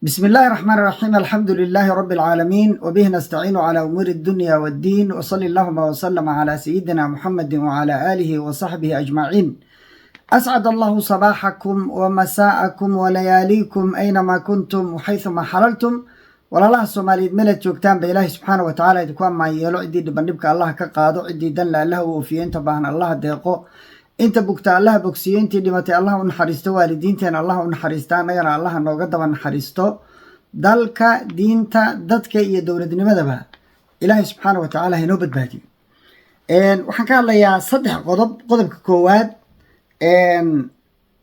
بسم الله الرحمن الرحيم. الحمد لله رب العالمين، وبه نستعين على أمور الدنيا والدين، وصلى اللهم وسلم على سيدنا محمد وعلى آله وصحبه أجمعين. أسعد الله صباحكم ومساءكم ولياليكم أينما كنتم وحيثما حللتم. والله الصومالي ملت جوجتان بإله سبحانه وتعالى يدكوان ما يلو عدي دبنبك الله كقادو عدي دن الله وفي انت بان الله ديقو انت بوكتا الله بوكسي انت دمتي الله ونحرستو والدينتين الله ونحرستان نغير الله نوغد ونحرستو دالكا دينتا دادكا إيا دولة نمدبا إله سبحانه وتعالى هنوبت بادي وحن كان ليا صدح قضب كواد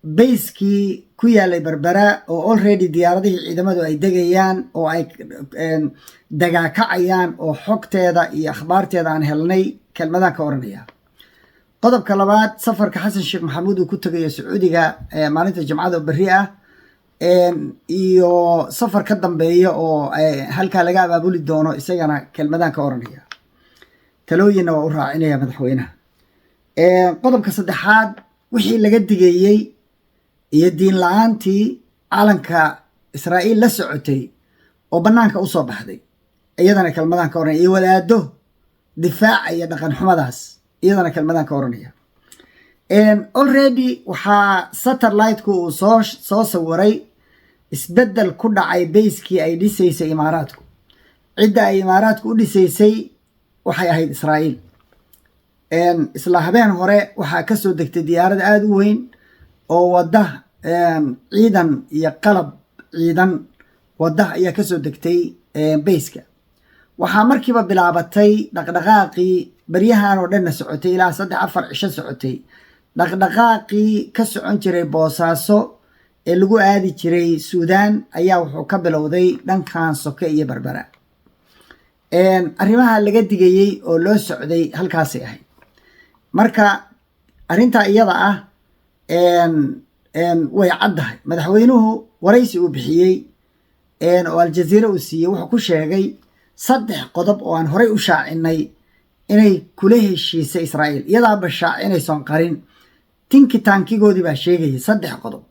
بيسكي كويا لي بربرا او already دياردي ciidamadu ay degayaan oo ay dagaa kacayaan oo xogteeda iyo akhbaarteeda aan helnay kelmadan ka oranaya. qodobka labaad, safarka xasan sheekh maxamuud uu ku tagay Sacuudiga maalinta Jimcada bari ah iyo safar ka dambeeya oo halka laga abaabuli doono isagana kelmadan ka oranaya. talooyina waa u raacinaya madaxweynaha. qodobka saddexaad, wixii laga digayay iyo diin la'aantii calanka Israa'iil la socotay oo banaanka u soo baxday iyadana kelmadan ka oranaya. iyo wadaado difaacaya dhaqan xumadaas iyadana kelmadan ka oranaya. already waxaa satellite-ku uu soo sawiray isbedel ku dhacay bayskii ay dhisaysay imaaraadku. cidda ay imaaraadku u dhisaysay waxay ahayd Israa'iil. isla habeen hore waxaa ka soo degtay diyaarad aad u weyn oo wada ciidan iyo qalab ciidan wada ayaa ka soo degtay bayska. waxaa markiiba bilaabatay dhaqdhaqaaqii baryahan oo dhan socotay ilaa 3-4 cisho socotay. dhaqdhaqaaqii ka socon jiray Boosaaso ee lagu aadi jiray Suudaan ayaa wuxuu ka bilowday dhankan Soke iyo Berbera. arrimaha laga digayay oo loo socday halkaasay ahayd. marka arinta iyada ah way caddahay. madaxweynuhu waraysi uu bixiyey oo Aljazeera uu siiyey wuxuu ku sheegay 3 qodob oo aan horey u shaacinay inay kula heshiisay Israa'iil iyadaa bashaacinaysan qarin. tinkitaankigoodii baa sheegayay 3 qodob.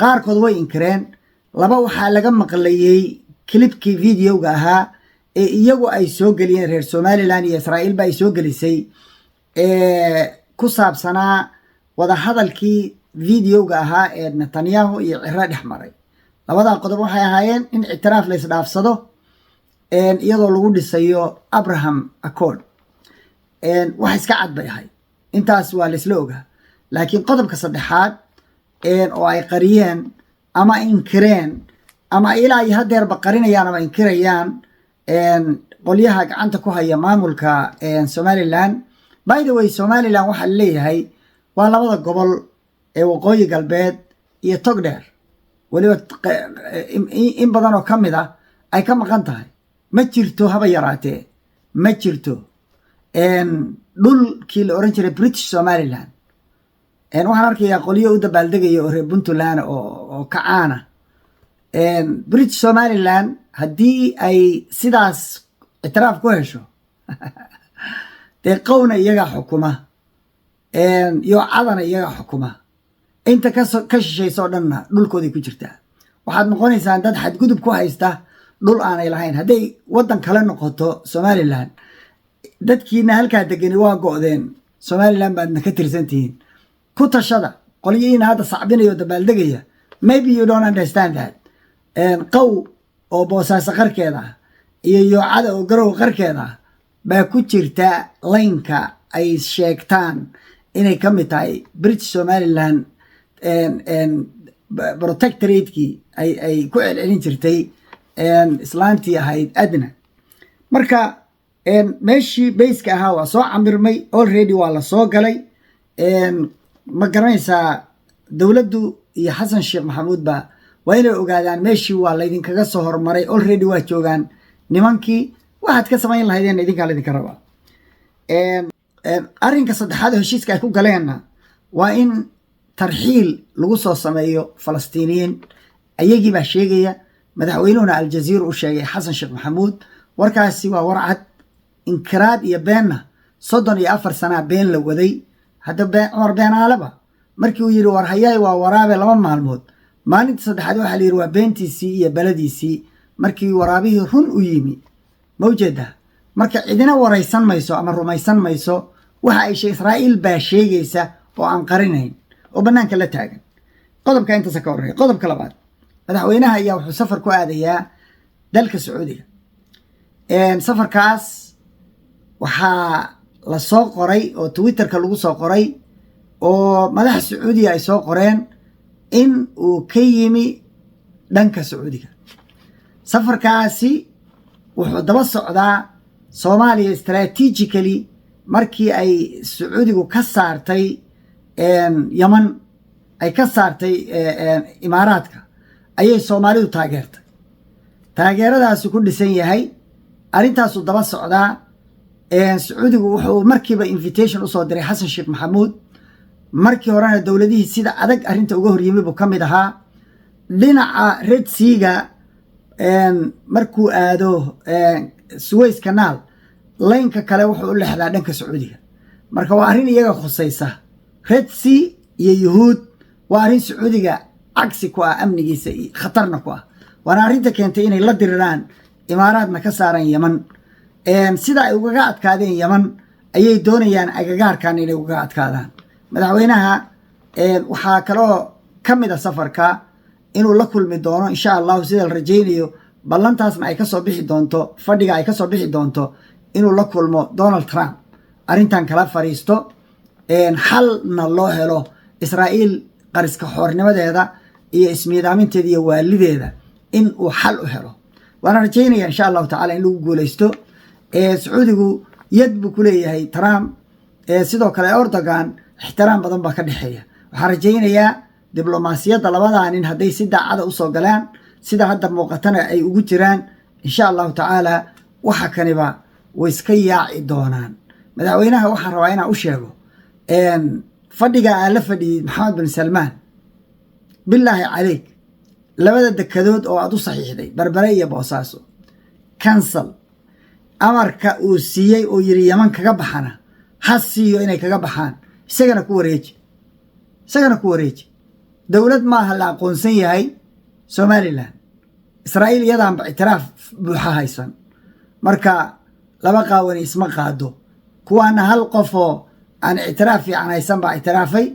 qaarkood way inkireen. 2 waxaa laga maqlayay klibkii videoga ahaa ee iyagu ay soo geliyeen reer Somaliland iyo Israa'iil ba ay soo gelisay ku saabsanaa wada hadalkii videoga ahaa ee Netanyahu iyo Ciro dhex maray. 2 qodob waxay ahaayeen in ictiraaf la isdhaafsado iyadoo lagu dhisayo Abraham Accord. wax iska cad bay ahayd. intaas waa la isla ogaa. laakiin qodobka saddexaad oo ay qariyeen ama inkireen ama ilaa iyo hadeerba qarinayaan ama inkirayaan qolyaha gacanta ku haya maamulka Somaliland. by the way, Somaliland waxa la leeyahay waa 2 gobol ee waqooyi galbeed iyo Togdheer. waliba in badan oo kamid ah ay ka maqan tahay. ma jirto haba yaraatee ma jirto dhulkii la oran jiray British Somaliland. waxaan arkayaa qolyo u dabaaldegaya oo reer Puntland oo kacaana. British Somaliland haddii ay sidaas ictiraaf ku hesho dee qowna iyaga xukuma iyo cadana iyaga xukuma. inta ka shishayso dhanna dhulkoodii ku jirtaa. waxaad noqonaysaa dad xadgudub ku haysta dhul aanay lahayn. hadday wadan kale noqoto Somaliland, dadkiina halkaa degani waa go'deen. Somaliland baadna ka tirsantihiin. ku tashada. qolyihiina hadda sacbinayo dabaaldegaya, maybe you don't understand that. qow oo Boosaaso qarkeeda iyo yoocada oo garow qarkeeda baa ku jirta laynka ay sheegtaan inay ka mid tahay British Somaliland protectorate-kii ay ku celcelin jirtay islaantii ahayd Adna. marka meeshii bayska ahaa waa soo camirmay. already waa la soo galay. ma garanaysaa dowladdu iyo xasan sheekh maxamuud ba waa inay ogaadaan meeshii waa laydinkaga soo hormaray. already waa joogaan nimankii. waxaad ka samayn lahaydeen idinkaa laydinka rabaa. arrinka saddexaad oo heshiiska ay ku galeenna waa in tarxiil lagu soo sameeyo Falastiiniyiin. ayagii baa sheegaya. madaxweynuhuna Aljazeera u sheegay xasan sheekh maxamuud. warkaasi waa warcad. inkiraad iyo beenna 34 sana been la waday. hadda Cumar Beenaaleba markii uu yiri war hayay waa waraabe 2 maalmood maalinta saddexaad waxaa la yidhi waa beentiisii iyo baladiisii markii waraabihii run u yimi ma ujeedaa marka cidina waraysan mayso ama rumaysan mayso waxa ay Israa'iil baa sheegaysa oo aan qarinayn oo banaanka la taagan qodobka intaas ka horreeya qodobka labaad madaxweynaha ayaa wuxuu safar ku aadayaa dalka Sacuudiga safarkaas waxaa la soo qoray oo Twitterka lagu soo qoray oo madax Sacuudiga ay soo qoreen in uu ka yimi dhanka Sacuudiga safarkaasi wuxuu daba socdaa Soomaaliya strategically markii ay Sacuudigu ka saartay Yaman ay ka saartay Imaaraadka ayay Soomaalidu taageeradaasi ku dhisan yahay arintaasu daba socdaa Sacuudigu wuxuu markiiba invitation u soo diray Xasan Sheekh Maxamuud markii horena dawladihii sida adag arinta uga horyimay buu kamid ahaa dhinaca Red Sea-ga markuu aado Suez Canal laynka kale wuxuu u leexdaa dhanka Sacuudiga marka waa arin iyaga khusaysa Red Sea iyo Yuhuud waa arin Sacuudiga cagsi ku ah amnigiisa khatarna ku ah waana arinta keentay inay la diriraan Imaaraadna ka saaran Yaman sida ay uga adkaadeen Yaman ayay doonayaan agagaarkan inay uga adkaadaan madaxweynaha waxaa kaloo kamid ah safarka inuu la kulmi doono insha Allah sida la rajaynayo ballantaasna ay ka soo bixi doonto fadhiga ay ka soo bixi doonto inuu la kulmo Donald Trump arintan kala fariisto xalna loo helo Israa'iil qariska xoornimadeeda iyo ismiidaaminteeda iyo waalideeda in uu xal u helo waana rajaynaya insha Allah ta'ala in lagu guuleysto Sacuudigu yad buu ku leeyahay Trump sidoo kale Erdogan ixtiraam badan baa ka dhaxeeya waxaan rajaynayaa diblomaasiyadda labada nin haday si daacad u soo galaan sida hadda muuqatana ay ugu jiraan insha Allah ta'ala waxa kaniba way iska yaaci doonaan madaxweynaha waxaan rabaa inaan u sheego fadhiga la fadhiyay Maxamed bin Salman billahi alayk labada dekadood oo aad u saxiixday Berbera iyo Boosaaso cancel amarka uu siiyay oo yiri Yaman kaga baxana hasiyo inay kaga baxaan isagana ku wareeji dawlad ma aha la aqoonsan yahay Somaliland Israa'iil iyadaan ba itiraaf buuxa haysan marka laba qaawani isma qaado kuwaana hal qof oo aan itiraaf fiican haysan ba itiraafay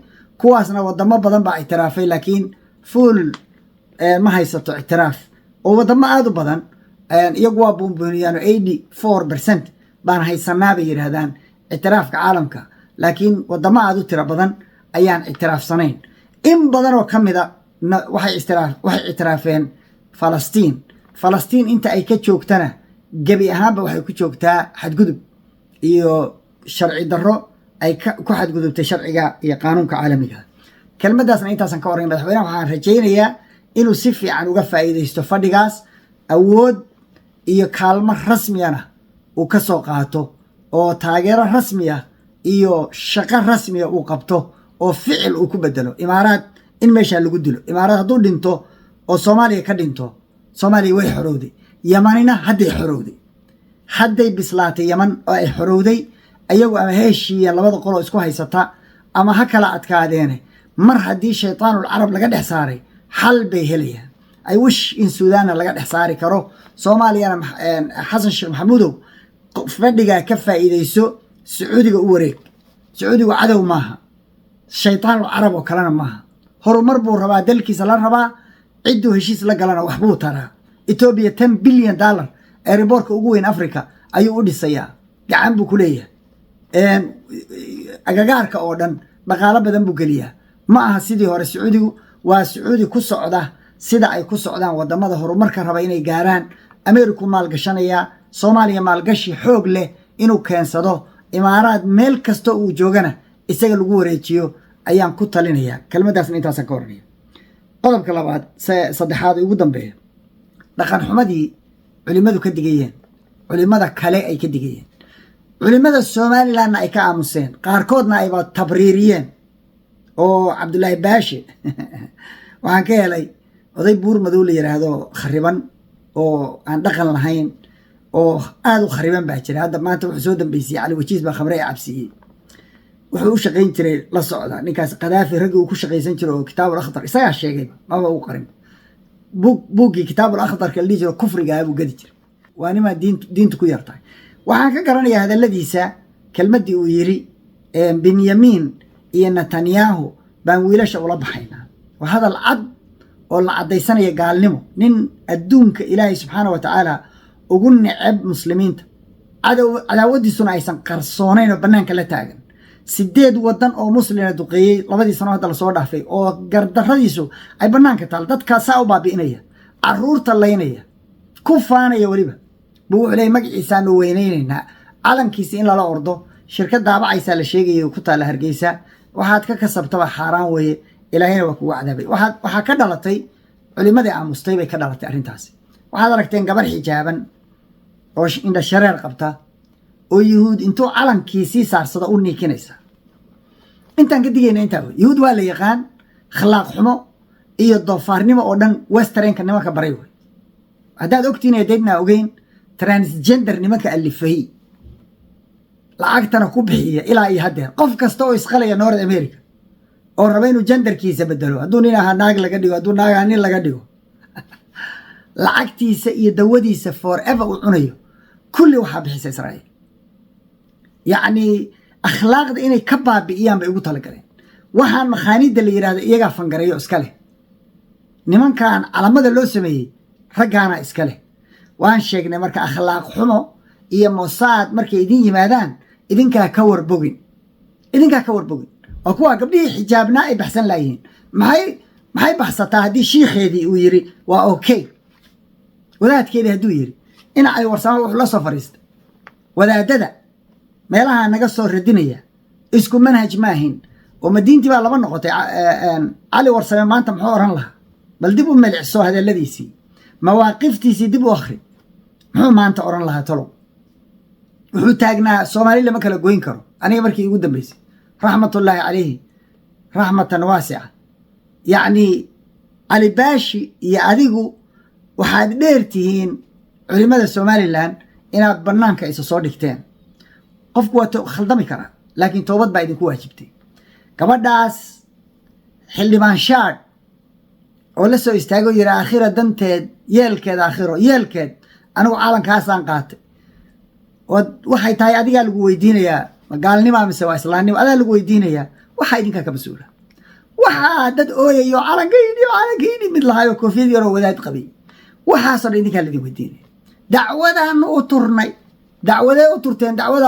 kuwaasna wadamo badan ba itiraafay laakiin full ma haysato itiraaf oo wadamo aad u badan iyagu waa buunbuuniyaan 84% baan haysanaa bay yiraahdaan itiraafka caalamka laakiin wadamo aad u tira badan ayaan itiraafsanayn in badan oo kamida waxay itiraafeen Falastiin inta ay ka joogtana gabi ahaanba waxay ku joogtaa xadgudub iyo sharci darro ay ku xadgudubtay sharciga iyo qaanuunka caalamiga kelmadaasna intaasan ka waran madaxweynaha waxaan rajaynayaa inuu si fiican uga faa'iideysto fadhigaas awood iyo kaalmo rasmiyana uu ka soo qaato oo taageero rasmi ah iyo shaqo rasmi ah uu qabto oo ficil uu ku bedelo Imaaraad in meesha lagu dilo Imaaraad hadduu dhinto oo Soomaaliya ka dhinto Soomaaliya way xorowday Yamanina hadday bislaatay Yaman oo ay xorowday ayagu ama heeshiya labada qolo isku haysata ama ha kala adkaadeen mar haddii shaytaanul carab laga dhex saaray xal bay helayaan ay wish in Suudaan laga dhex saari karo Soomaaliyana Xasan Sheekh Maxamuudow fadhiga ka faa'iideyso Sacuudiga u wareeg Sacuudigu cadow maaha shaytaanul carab oo kalena maaha horumar buu rabaa dalkiisa la rabaa ciddu heshiis la galana wax buu taraa Ethiopia $10 billion airportka ugu weyn Afrika ayuu u dhisayaa gacan buu ku leeyahay agagaarka oo dhan dhaqaale badan buu geliyaa ma aha sidii hore Sacuudigu waa Sacuudi ku socda sida ay ku socdaan wadamada horumarka raba inay gaaraan Ameerika maal gashanaya Soomaaliya maal gashi xoog leh inuu keensado Imaaraad meel kasta uu joogana isaga lagu wareejiyo ayaan ku talinayaa kelmadaasna intaasan ka warnay qodobka labaad saddexaad ugu dambeeya dhaqan xumadii culimadu ka digayeen culimada kale ay ka digayeen culimada Somaliland ay ka aamuseen qaarkoodna ay ba tabriiriyeen oo Cabdullaahi Baashi waxaan ka helay oday buur madow la yiraahdo khariban oo aan dhaqan lahayn oo aad u khariban baa jira hadda maanta wuxuu soo dambeysay cali wajiis baa khamray cabsiyay wuxuu u shaqayn jiray la socda ninkaas Qadaafi ragii uu ku shaqaysan jiray oo Kitaabul Akhdar isaga sheegay maba uu qarin buuggii Kitaabul Akhdar ka dhigi jiray kufriga abu gadi jiray waa nima diintu ku yartahay waxaan ka garanayaa hadaladiisa kelmadii uu yiri Benjamin iyo Netanyahu baan wiilasha ula baxaynaa waa hadal cad oo la cadaysanaya gaalnimo nin adduunka Ilaahay subxaanahu wa ta'ala ugu neceb muslimiinta cadaawadiisuna aysan qarsoonayn oo banaanka la taagan 8 wadan oo muslimiin duqeeyay 2 sano hadda la soo dhaafay oo gardarradiisu ay banaanka taal dadka saa u baabiinaya caruurta laynaya ku faanaya waliba buu xilay magaciisa aan weynaynayna calankiisa in la ordo shirkad daabacaysa la sheegayo ku taala Hargeysa waxaad ka kasabtaba xaraan weeye ilaahayna waa kugu cadaabay waxa ka dhalatay culimadii aamustay bay ka dhalatay arintaas waxaad aragteen gabar xijaaban oo inda shareer qabta oo yahuud intuu calankiisii saarsada u niikinaysa intaan ka digayna intaa yahuud waa la yaqaan akhlaaq xumo iyo doofaarnimo oo dhan westernka nimanka baray way haddaad ogtiin ee deedna ogeyn transgender nimanka alifay lacagtana ku bixiya ilaa iyo hadda qof kasta oo isqalaya North America oo raba inuu genderkiisa bedelo hadduu nin ahaa naag laga dhigo hadduu naag ahaa nin laga dhigo lacagtiisa iyo dawadiisa forever uu cunayo kulli waxaa bixisa Israa'iil yacni akhlaaqda inay ka baabi'iyaan bay ugu talagaleen waxaan makhaaniidda la yiraahdo iyagaa fangareeyo iska leh nimankan calamada loo sameeyey raggaana iska leh waan sheegnay marka akhlaaq xumo iyo Mossad markay idin yimaadaan idinkaa ka warbogin oo kuwa gabdhihii xijaabnaa ay baxsan laayihiin maxay baxsataa haddii shiikheedii uu yiri waa okay wadaadkeedii hadduu yiri in ay warsamo wuxuu la soo fariistay wadaadada meelaha naga soo radinaya isku manhaj ma ahin oo madiintii baa laba noqotay cali warsame maanta muxuu oran lahaa bal dib u meelciso hadaladiisii mawaaqiftiisii dib u akhri muxuu maanta oran lahaa talo wuxuu taagnaa Soomaaliya lama kala goyn karo aniga markii ugu dambeysay rahmatullahi alayhi rahmatan wasi'a yani Ali Baashi iyo adigu waxaad dheertihiin culimada Somaliland inaad banaanka isa soo dhigteen qofku waa khaldami kara laakiin toobad baa idinku waajibtay gabadhaas xildhibaan shaad oo la soo istaago yiri aakhira danteed yeelkeed anigu caalankaasaan qaatay waxay tahay adiga lagu weydiinayaa gaalnimo mise waa islaamnimo adaa lagu weydiinayaa waxa idinka ka masuula waxa dad ooyayo calankayni mid lahayo koofiyad yar oo wadaad qabay waxaasoo idinka la weydiinaya dacwadaan u turnay dacwada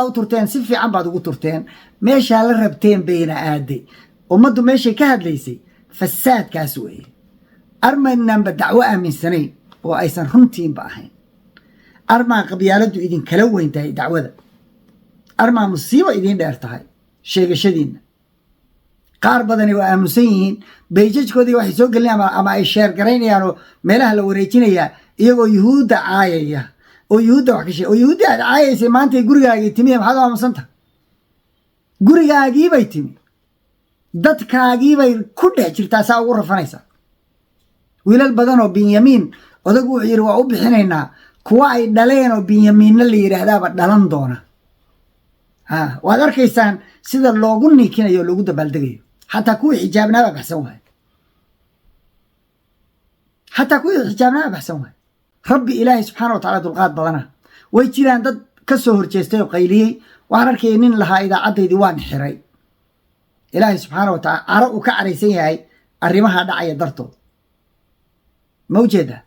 u turteen si fiican baad ugu turteen meesha la rabteen bayna aaday umadu meeshay ka hadlaysay fasaadkaas weeye armaynanba dacwo aaminsanayn oo aysan runtiinba ahayn armaa qabyaaladu idin kala weyn tahay dacwada armaa musiibo idin dheer tahay sheegashadiina qaar badani waa aamusan yihiin bayjajkoodii waxay soo gelinayaan ama ay sheer garaynayaan oo meelaha la wareejinaya iyagoo yuhuudda caayaya oo yuhuudda wax ka sheegay oo yuhuudda aad caayaysay maanta gurigaagii timi maxaad u aamusantahay gurigaagii bay timi dadkaagii bay ku dhex jirtaa saa ugu rafanaysaa wiilal badan oo Benjamin odagu wuxuu yiri waa u bixinaynaa kuwa ay dhaleen oo Benjaminna la yiraahdaaba dhalan doona waad arkaysaan sida loogu niikinayo loogu dabaaldegayo xataa kuwii xijaabnaa baxsan waay rabbi ilaahay subxaanahu wa ta'ala dulqaad badana way jiraan dad ka soo horjeestay oo qayliyey waxaan arkayay nin lahaa idaacaddaydii waan xiray ilaahay subxaanahu wa ta'ala caro uu ka caraysan yahay arrimaha dhacaya dartood ma ujeedaa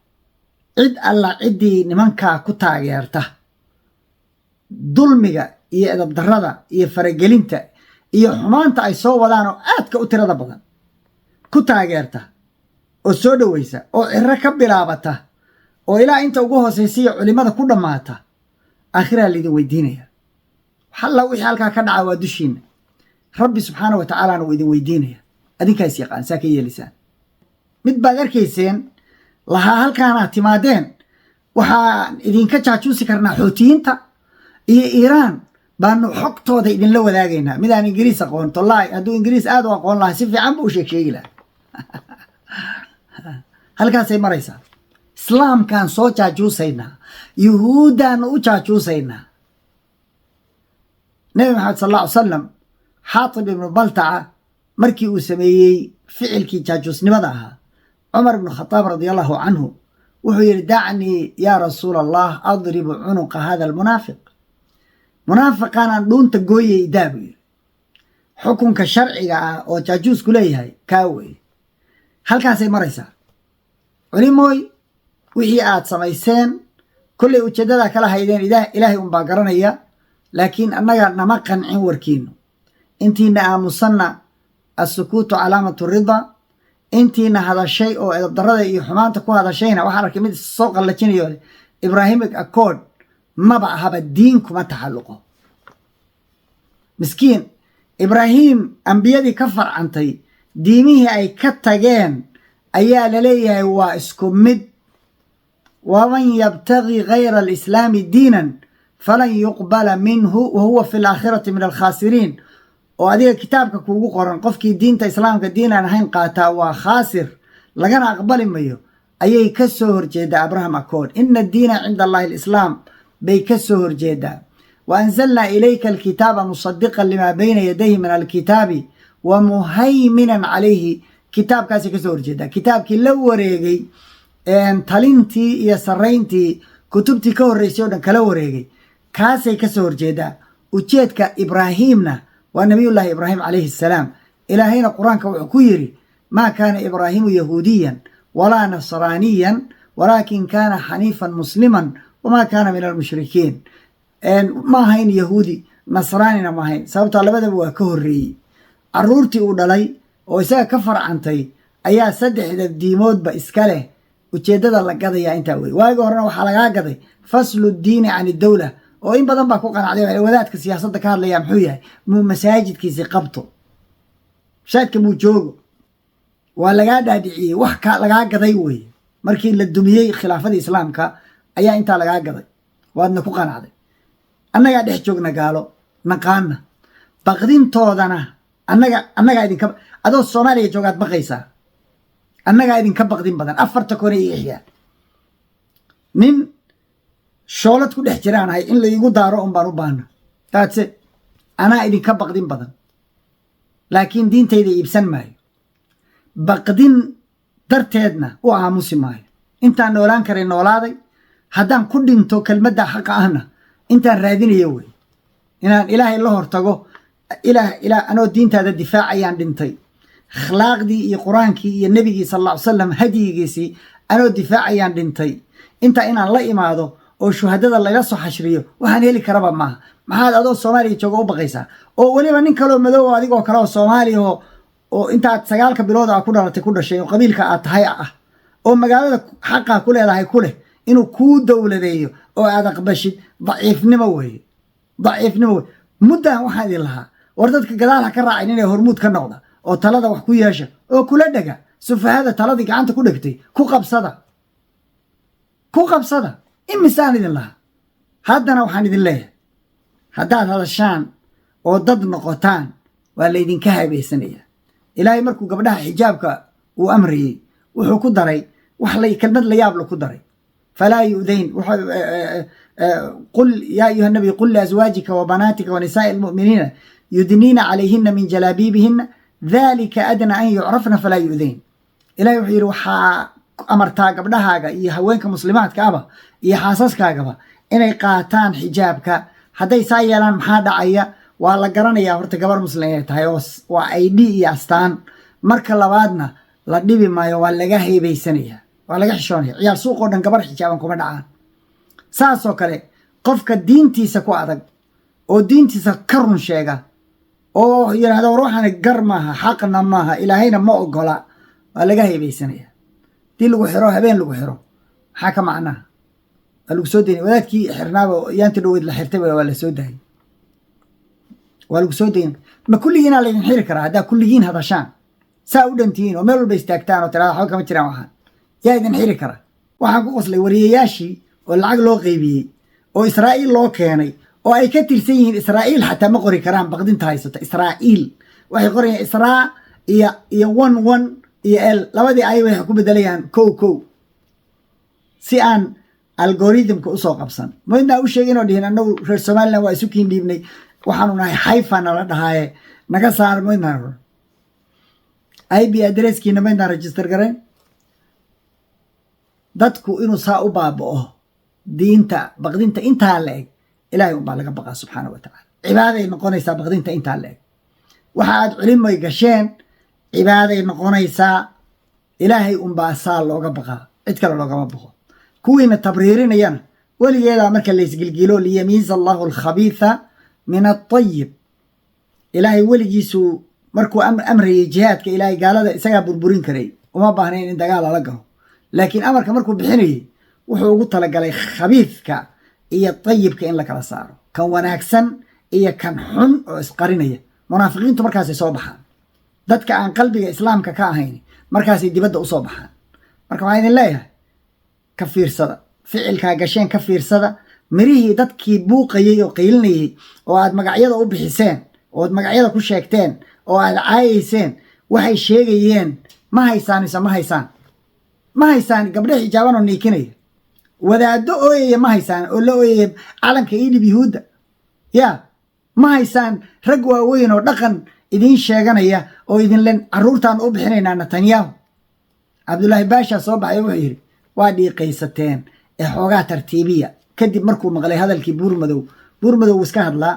cid alla ciddii nimankaa ku taageerta dulmiga iyo edab darrada iyo faragelinta iyo xumaanta ay soo wadaan oo aadka u tirada badan ku taageerta oo soo dhawaysa oo cirro ka bilaabata oo ilaa inta ugu hoosaysiya culimada ku dhammaata aakhiraa laydin weydiinaya xalla wixii halkaa ka dhaca waa dushiina rabbi subxaanahu wa tacaalaana uu idin weydiinaya adinkaas yaqaan saa ka yeelisaan mid baad arkayseen lahaa halkaanaad timaadeen waxaan idinka jaajuusi karnaa xootiyiinta iyo Iiraan baanu xogtooda idinla wadaagaynaa midaan ingiriis aqoon tolaahi hadduu ingiriis aad u aqoon lahaa si fiican buu sheegi lahaa halkaasay maraysaa islaamkaan soo jaajuusaynaa yuhuuddaan u jaajuusaynaa nabi maxamed sallallahu alayhi wasallam xaatib ibnu baltaca markii uu sameeyey ficilkii jaajuusnimada ahaa cumar ibnu khataab radia allahu canhu wuxuu yidhi dacnii yaa rasuula allah adribu cunuqa hada almunaafiq munaafiqaanaan dhuunta gooyay idaa buu yidhi xukunka sharciga ah oo jaajuusku leeyahay kaa weeye halkaasay maraysaa culimooy wixii aad samayseen kollay ujeeddadaa kala haydeen ilaahay unbaa garanaya laakiin annaga nama qancin warkiinu intiina aamusanna assukuutu calaamatu rida intiina hadashay oo edabdarrada iyo xumaanta ku hadashayna waxaan arkay mid soo qallajinayo ibrahimic accord maba ahaba diin kuma taxalluqo miskiin ibraahim ambiyadii ka farcantay diimihii ay ka tageen ayaa la leeyahay waa isku mid waman yabtagi gayra alislaami diinan falan yuqbala minhu wahuwa fi alaakhirati min alkhaasiriin oo adiga kitaabka kuugu qoran qofkii diinta islaamka diin aan ahayn qaataa waa khaasir lagana aqbali mayo ayay ka soo horjeedaa abraham accord ina addiina cinda allahi alislaam bay ka soo horjeedaa waanzalnaa ilayka alkitaaba musadiqan limaa bayna yadayhi min alkitaabi wa muhayminan calayhi kitaabkaasay ka soo horjeedaa kitaabkii la wareegay talintii iyo sarayntii kutubtii ka horreysay o dhan kala wareegay kaasay ka soo horjeedaa ujeedka ibraahimna waa nabiyullaahi ibraahim calayhi assalaam ilaahayna qur-aanka wuxuu ku yidhi maa kaana ibraahimu yahuudiyan walaa nasraaniyan walaakin kaana xaniifan musliman wamaa kaana min almushrikiin ma ahayn yahuudi nasraanina ma ahayn sababtoo labadaba waa ka horreeyey carruurtii uu dhalay oo isaga ka farcantay ayaa saddexda diimoodba iska leh ujeeddada la gadayaa intaa wey waagi horena waxaa lagaa gaday faslu diini can idowla oo in badan baa ku qanacday wadaadka siyaasadda ka hadlaya muxuu yahay muu masaajidkiisii qabto masaajidka muu joogo waa lagaa dhaadhiciyey wax lagaa gaday weye markii la dumiyey khilaafadii islaamka ayaa intaa lagaa gaday waadna ku qanacday annagaa dhex joogna gaalo naqaana baqdintoodana annagaa idinka adoo soomaaliya joogaad baqaysaa annagaa idinka baqdin badan afarta kone iyo ixyaa nin shoolad ku dhex jiraan ahay in laigu daaro un baan u baahna taadse anaa idinka baqdin badan laakiin diintayda iibsan maayo baqdin darteedna u aamusi maayo intaan noolaan karay noolaaday haddaan ku dhinto kelmadda xaqa ahna intaan raadinayo wey inaan ilaahay la hortago anoo diintaada difaacayaan dhintay akhlaaqdii iyo qur-aankii iyo nebigii sal alla ly salam hadyigiisii anoo difaacayaan dhintay intaa inaan la imaado oo shuhadada layla soo xashriyo waxaan heli karaba maaha maxaad adoo soomaaliya jooga u baqaysaa oo weliba nin kaloo madow oo adigoo kale oo soomaaliya oo intaad 9 bilood ku dhalatay ku dhashay oo qabiilka aad tahay ah oo magaalada xaqa ku leedahay ku leh inuu kuu dowladeeyo oo aad aqbashid daciifnimo weeye muddan waxaan idin lahaa war dadka gadaal ha ka raacin inay hormuud ka noqda oo talada wax ku yeesha oo kula dhega sufahada taladii gacanta ku dhegtay ku qabsada imisaan idin lahaa haddana waxaan idin leeyahay haddaad hadashaan oo dad noqotaan waa laydinka habeysanayaa ilaahay markuu gabdhaha xijaabka uu amrayey wuxuu ku daray kelmad la yaab ku daray falaa yu'dayn qul yaa ayuha nabiy qul liazwaajika wa banaatika wa nisaa'i almu'miniina yudniina calayhina min jalaabiibihina dalika adna an yucrafna falaa yu'dayn ilahay wuxuu yidhi waxaa amartaa gabdhahaaga iyo haweenka muslimaadka aba iyo xaasaskaagaba inay qaataan xijaabka hadday saa yeelaan maxaa dhacaya waa la garanayaa horta gabar muslim inay tahay oo waa ID iyo astaan marka labaadna la dhibi maayo waa laga heebaysanayaa waa laga xishoonaya ciyaal suuq oo dhan gabar xijaaban kuma dhacaan saasoo kale qofka diintiisa ku adag oo diintiisa ka run sheega oo yidhahda war waxaana gar maaha xaqna maaha ilaahayna ma ogola waa laga heebaysanaya dii lagu xiro habeen lagu xiro maxaa ka macnaha waa lagu soo daynay wadaadkii xirnaaba yaanti dhaweyd la xirtay waa la soo daayay waa lagu soo daynay ma kulligiinaa laydin xiri karaa haddaa kulligiin hadashaan saa u dhantihiin oo meel walba istaagtaan oo tirada waxba kama jiraan waxaan yaa idin xiri kara waxaan ku qoslay wariyayaashii oo lacag loo qaybiyey oo israa'iil loo keenay oo ay ka tirsan yihiin israa'iil xataa ma qori karaan baqdinta haysata israa'iil waxay qorayaan israa iyo 11 iyo l labadii ay waxay ku bedelayaan 1 si aan algoritmka usoo qabsan maydnaa u sheegin oo dhihin annagu reer somaliland waa isu kiin dhiibnay waxaanu nahay xayfa nala dhahaaye naga saar maydnaan ib adresskiina maydnaan register garayn dadku inuu saa u baaba'o diinta baqdinta intaa la eg ilaahay unbaa laga baqaa subxaana wa tacaala cibaaday noqonaysaa baqdinta intaa la eg waxa aad culimoy gasheen cibaaday noqonaysaa ilaahay unbaa saa looga baqaa cid kale loogama baqo kuwiina tabriirinayana weligeedaa marka laysgilgilo liyamiiza allahu alkhabiitha min altayib ilaahay weligiisu markuu amrayay jihaadka ilaahay gaalada isagaa burburin karay uma baahnayn in dagaal lala galo laakiin amarka markuu bixinayay wuxuu ugu talagalay khabiidka iyo tayibka in la kala saaro kan wanaagsan iyo kan xun oo isqarinaya munaafiqiintu markaasay soo baxaan dadka aan qalbiga islaamka ka ahayn markaasay dibadda usoo baxaan marka waxaan idin leeyahay ka fiirsada ficilkaa gasheen ka fiirsada mirihii dadkii buuqayay oo qaylinayay oo aad magacyada u bixiseen oo aad magacyada ku sheegteen oo aad caayayseen waxay sheegayeen ma haysaan mise ma haysaan gabdho xijaaban oo niikinaya wadaado ooyaya ma haysaan oo la ooyaya calanka idhib yuhuudda yaa ma haysaan rag waaweyn oo dhaqan idiin sheeganaya oo idinlen carruurtaan u bixinaynaa netanyahu cabdullaahi baasha soo baxay wuxuu yidhi waa dhiiqaysateen ee xoogaa tartiibiya kadib markuu maqlay hadalkii buurmadow iska hadlaa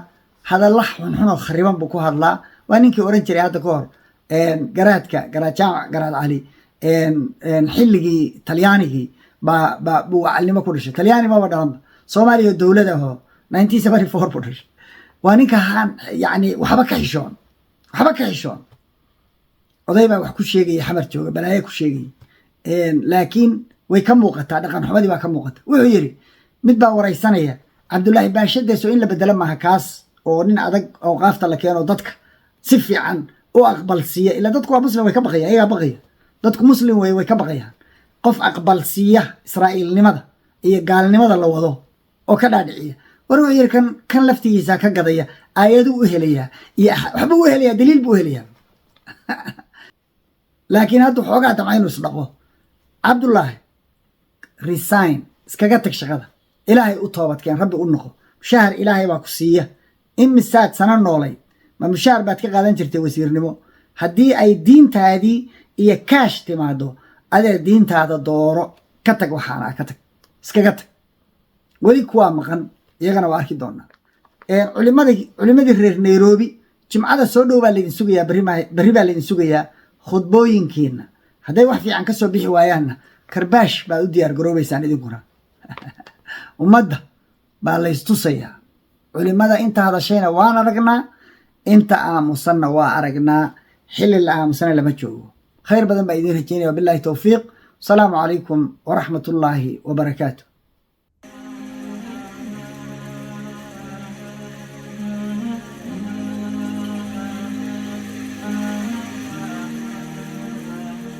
hadalla xunxun oo khariban buu ku hadlaa waa ninkii oran jiray hadda ka hor garaad jaamac garaad cali xilligii talyaanigii buu wacalnimo ku dhashay talyaani maba dhalanba soomaaliya dowlad ahoo 1974 buu dhashay waa ninka yani waxba ka xishoon oday baa wax ku sheegaya xamar jooga balaaye ku sheegaya laakiin way ka muuqataa dhaqan xumadii baa ka muuqata wuxuu yidhi mid baa waraysanaya cabdullaahi baashadeeso in la bedelo maaha kaas oo nin adag oo qaafta la keeno dadka si fiican u aqbalsiiya ilaa dadku waa muslim way ka baqaya ayagaa baqaya dadku muslim way ka baqayaan qof aqbalsiiya israa'iilnimada iyo gaalnimada la wado oo ka dhaadhiciya war wuxuu yidhi kan laftigiisa ka gadaya aayadu u helayaa iyo waxba u helayaa daliil buu helayaa laakiin hadda xoogaa damca inuu isdhaqo cabdullaahi resign iskaga tag shaqada ilaahay u toobadkeen rabbi u noqo mushahar ilaahay baa ku siiya in misaad sana noolay ma mushahar baad ka qaadan jirtay wasiirnimo haddii ay diintaadii iyo kaash timaado adee diintaada dooro ka tag waxaana ka tag iskaga tag weli kuwaa maqan iyagana waa arki doonaa culimadii reer nairobi jimcada soo dhow baa laydin sugayaa berri baa laydin sugayaa khudbooyinkiina hadday wax fiican ka soo bixi waayaanna karbaash baad u diyaar garoobaysaan idinkuna ummadda baa laystusayaa culimada inta hadashayna waan aragnaa inta aamusanna waa aragnaa xilli la aamusana lama joogo khayr badan baa idiin rajaynaya wabillahi towfiiq asalaamu calaykum waraxmatullaahi wabarakaatu